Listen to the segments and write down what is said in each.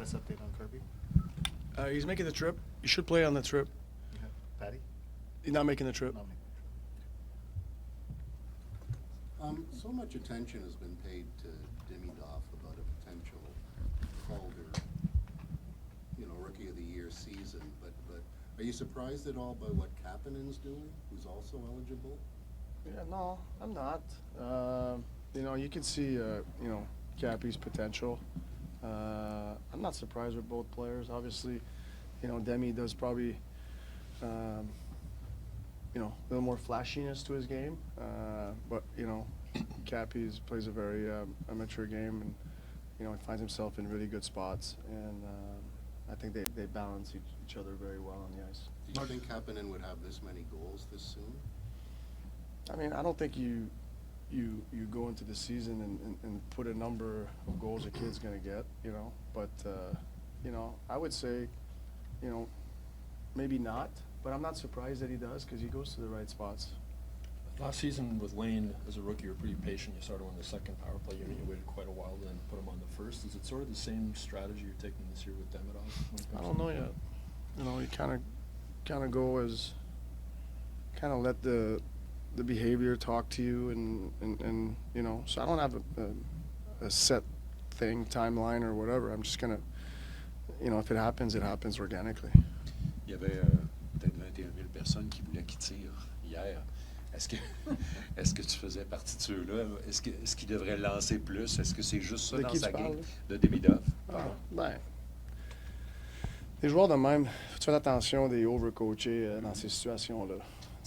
Status update on Kirby? He's making the trip. He should play on the trip. Okay. Patty? He's not making the trip. Not me. So much attention has been paid to Demidov about a potential Calder, Rookie of the Year season. But are you surprised at all by what Kapanen's doing, who's also eligible? Yeah, no, I'm not. You can see, Cappy's potential. I'm not surprised with both players. Obviously, Demi does probably, a little more flashiness to his game. But, Cappy plays a very mature game, and, he finds himself in really good spots. And I think they balance each other very well on the ice. Do you think Kapanen would have this many goals this soon? I mean, I don't think you go into the season and put a number of goals a kid's going to get, But, I would say, maybe not. But I'm not surprised that he does because he goes to the right spots. Last season with Lane as a rookie, you were pretty patient. You started on the second power play unit. You waited quite a while, then put him on the first. Is it sort of the same strategy you're taking this year with Demidov? I don't know yet. You kind of go as let the behavior talk to you, and so I don't have a set timeline or whatever. I'm just gonna, if it happens organically. Il y avait peut-être 21 000 personnes qui voulaient qu'il tire hier. Est-ce que tu faisais partie de ceux-là? Est-ce qu'il devrait lancer plus? Est-ce que c'est juste ça De dans qui sa tu game parles? de Demidov? Les joueurs de même, faut faire attention des overcoachés dans ces situations-là.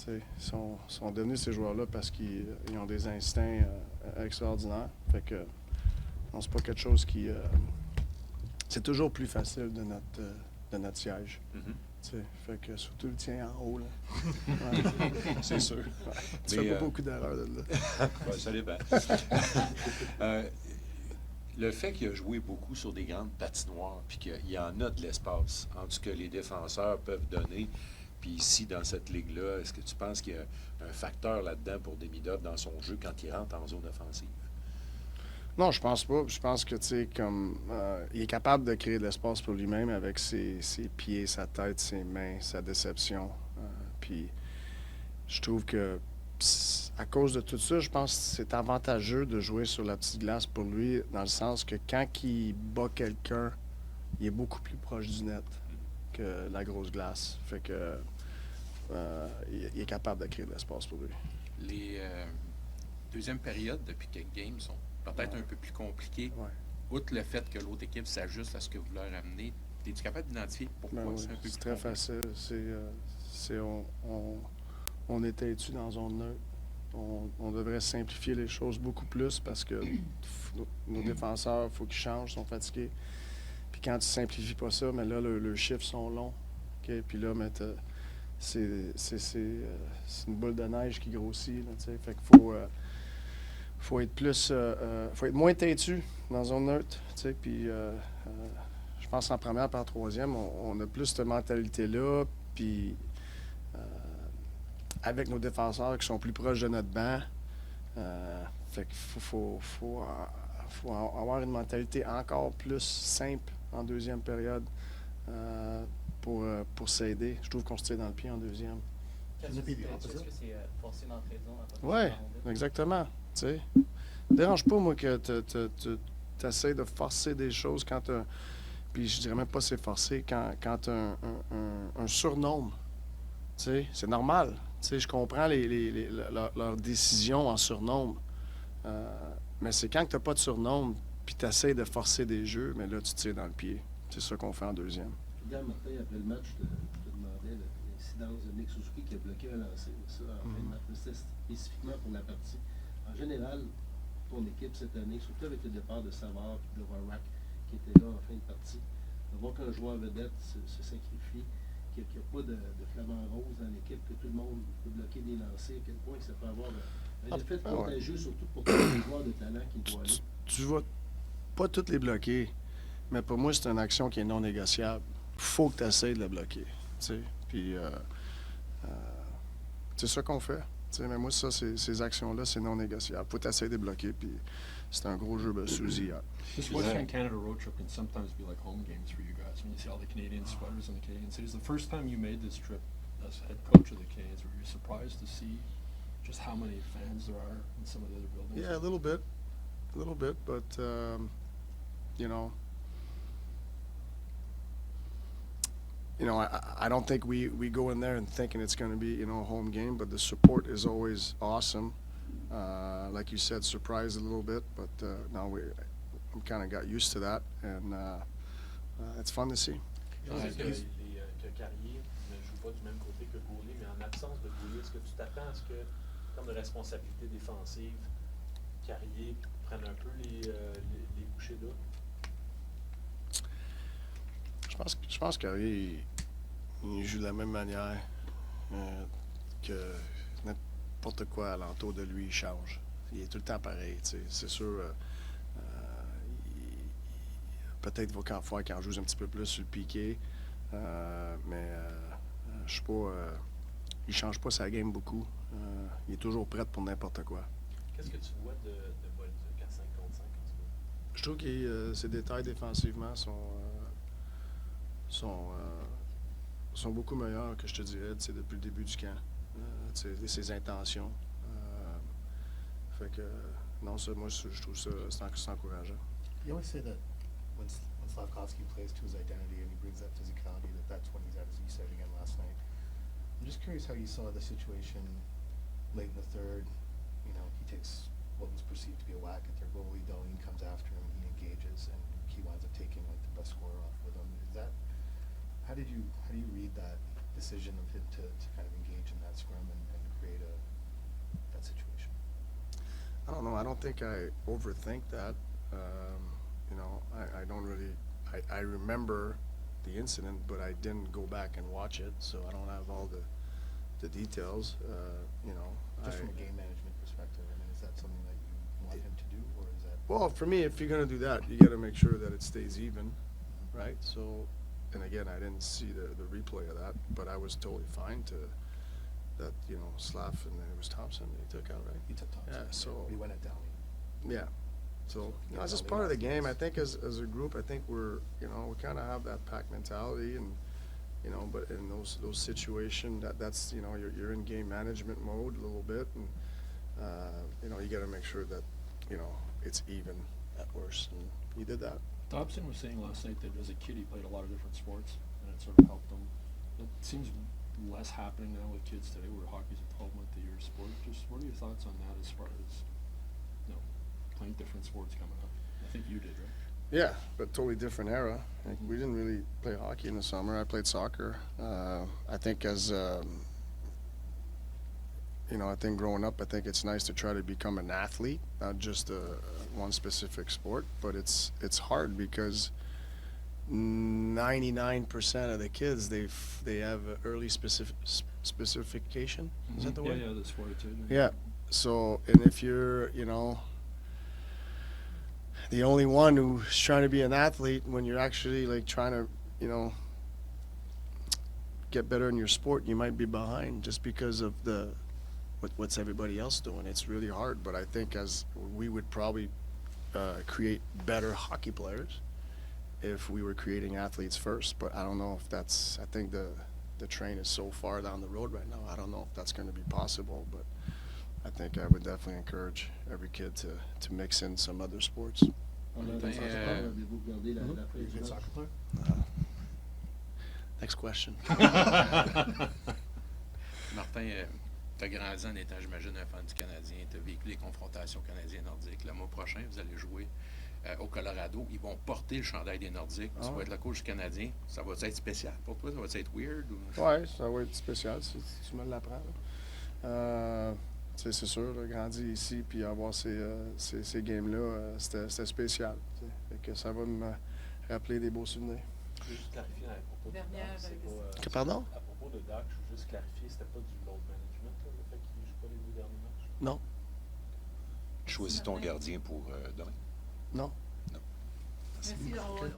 Ils sont devenus ces joueurs-là parce qu'ils ont des instincts extraordinaires. Fait que c'est pas quelque chose qui... c'est toujours plus facile de notre siège. Mm-hmm. Fait que surtout le tien en haut, là. Ouais. C'est sûr. Tu fais pas beaucoup d'erreurs de là. Ça dépend. Le fait qu'il a joué beaucoup sur des grandes patinoires, puis qu'il y en a de l'espace entre ce que les défenseurs peuvent donner, puis ici, dans cette ligue-là, est-ce que tu penses qu'il y a un facteur là-dedans pour Demidov dans son jeu quand il rentre en zone offensive? Non, je pense pas. Je pense que, il est capable de créer de l'espace pour lui-même avec ses pieds, sa tête, ses mains, sa déception. Puis, je trouve que, à cause de tout ça, je pense que c'est avantageux de jouer sur la petite glace pour lui, dans le sens que quand il bat quelqu'un, il est beaucoup plus proche du net que la grosse glace. Fait que, il est capable de créer de l'espace pour lui. Les deuxièmes périodes, depuis quelques games, sont peut-être un peu plus compliquées. Ouais. Outre le fait que l'autre équipe s'ajuste à ce que vous leur amenez, es-tu capable d'identifier pourquoi Oui, c'est un peu plus c'est très facile. On est têtu dans zone neutre. On devrait simplifier les choses beaucoup plus parce que nos défenseurs, il faut qu'ils changent, sont fatigués. Puis quand tu ne simplifies pas ça, mais là, leurs chiffres sont longs. Okay? Puis là, c'est une boule de neige qui grossit. Là, fait qu'il faut être plus, faut être moins têtu dans zone neutre. Puis je pense qu'en première par troisième, on a plus cette mentalité-là. Puis avec nos défenseurs qui sont plus proches de notre banc, fait qu'il faut avoir une mentalité encore plus simple en deuxième période pour s'aider. Je trouve qu'on se tire dans le pied en deuxième. Est-ce que c'est forcer l'entrée de zone? Oui, exactement. Ne dérange pas, moi, que tu essaies de forcer des choses quand tu as... Puis je dirais même pas c'est forcé, quand tu as un surnombre. C'est normal. Je comprends leurs décisions en surnombre. Mais c'est quand tu n'as pas de surnombre, puis tu essaies de forcer des jeux, mais là, tu tires dans le pied. C'est ça qu'on fait en deuxième. Hier, Martin, après le match, je te demandais l'incidence de Nick Suzuki qui a bloqué un lancer. Ça, en fin de match, c'était spécifiquement pour la partie. En général, ton équipe cette année, surtout avec le départ de Savard et de Warrack qui était là en fin de partie, de voir qu'un joueur vedette se sacrifie, qu'il n'y a pas de flamant rose dans l'équipe, que tout le monde peut bloquer des lancers, à quel point ça peut avoir un effet contagieux, surtout pour tous les joueurs de talent qui doivent aller. Tu vas pas toutes les bloquer, mais pour moi, c'est une action qui est non négociable. Il faut que tu essaies de la bloquer. Puis c'est ça qu'on fait. Mais moi, ça, ces actions-là, c'est non négociable. Il faut essayer de bloquer. Puis c'était un gros jeu de Suzy hier. This Western Canada road trip can sometimes be like home games for you guys when you see all the Canadian sweaters in the Canadian cities. The first time you made this trip as head coach of the Canadians, were you surprised to see just how many fans there are in some of the other buildings? Yeah, a little bit, but I don't think we go in there and thinking it's going to be a home game, but the support is always awesome. Like you said, surprised a little bit, but now I'm kind of got used to that, and it's fun to see. Est-ce que Carrier ne joue pas du même côté que Goulet, mais en absence de Goulet, est-ce que tu t'attends à ce que, comme de responsabilité défensive, Carrier prenne un peu les bouchées là? Je pense qu'Harry, il joue de la même manière que n'importe quoi alentour de lui, il change. Il est tout le temps pareil, tu sais. C'est sûr, peut-être qu'il va falloir qu'il en joue un petit peu plus sur le piqué, mais je sais pas, il change pas sa game beaucoup. Il est toujours prêt pour n'importe quoi. Qu'est-ce que tu vois de Bolduc à 5 contre 5 en ce moment? Je trouve que ses détails défensivement sont beaucoup meilleurs que je te dirais depuis le début du camp. Ses intentions. Fait que non, ça, moi je trouve ça c'est encourageant. You always say that when Slavkovsky plays to his identity and he brings that physicality, that's when he's at his, you said again last night. I'm just curious how you saw the situation late in the third. You know, he takes what was perceived to be a whack at their goalie. Dahlin comes after him, he engages, and he winds up taking like the best scorer off with him. Is that how do you read that decision of him to kind of engage in that scrum and create that situation? I don't know. I don't think I overthink that. I don't really. I remember the incident, but I didn't go back and watch it, so I don't have all the details. Just from a game management perspective, I mean, is that something that you want him to do, or is that? Well, for me, if you're going to do that, you got to make sure that it stays even, right? So, and again, I didn't see the replay of that, but I was totally fine to that. Slav and then it was Thompson they took out, right? He took Thompson. Yeah, so he went at Dahlin. yeah. So it's just part of the game. I think as a group, I think we kind of have that pack mentality, and but in those situations, that's you're in game management mode a little bit, and you got to make sure that it's even at worst, and he did that. Dobson was saying last night that as a kid he played a lot of different sports, and it sort of helped him. It seems less happening now with kids today, where hockey's a 12-month-a-year sport. Just what are your thoughts on that as far as playing different sports coming up? I think you did, right? Yeah, but totally different era. Like, we didn't really play hockey in the summer. I played soccer. I think as I think growing up, I think it's nice to try to become an athlete, not just one specific sport. But it's hard because 99% of the kids they have early specification. Is that the word? Yeah, that's fortitude. Yeah. So, and if you're the only one who's trying to be an athlete when you're actually like trying to get better in your sport, you might be behind just because of what's everybody else doing. It's really hard, but I think as we would probably create better hockey players if we were creating athletes first. But I don't know if that's. I think the train is so far down the road right now. I don't know if that's going to be possible, but I think I would definitely encourage every kid to mix in some other sports. Avez-vous regardé la fin You're a du good match? soccer player. Next question. Martin, tu as grandi en étant, j'imagine, un fan du Canadien. Tu as vécu les confrontations canadiens-nordiques. Le mois prochain, vous allez jouer au Colorado. Ils vont porter le chandail des Nordiques. Tu vas être le coach du Canadien. Ça va être spécial pour toi? Ça va être weird? Ou... Ouais, ça va être spécial si tu me l'apprends. C'est sûr, là, grandir ici puis avoir ces games-là, c'était spécial. Fait que ça va me rappeler des beaux souvenirs. Je veux juste clarifier à propos de Dernière Doc, c'est pas, Pardon? à propos de Doc, je veux juste clarifier, c'était pas du load management, là, le fait qu'il ne joue pas les 2 derniers matchs? Non. Tu choisis ton gardien pour demain. Non. Merci, on va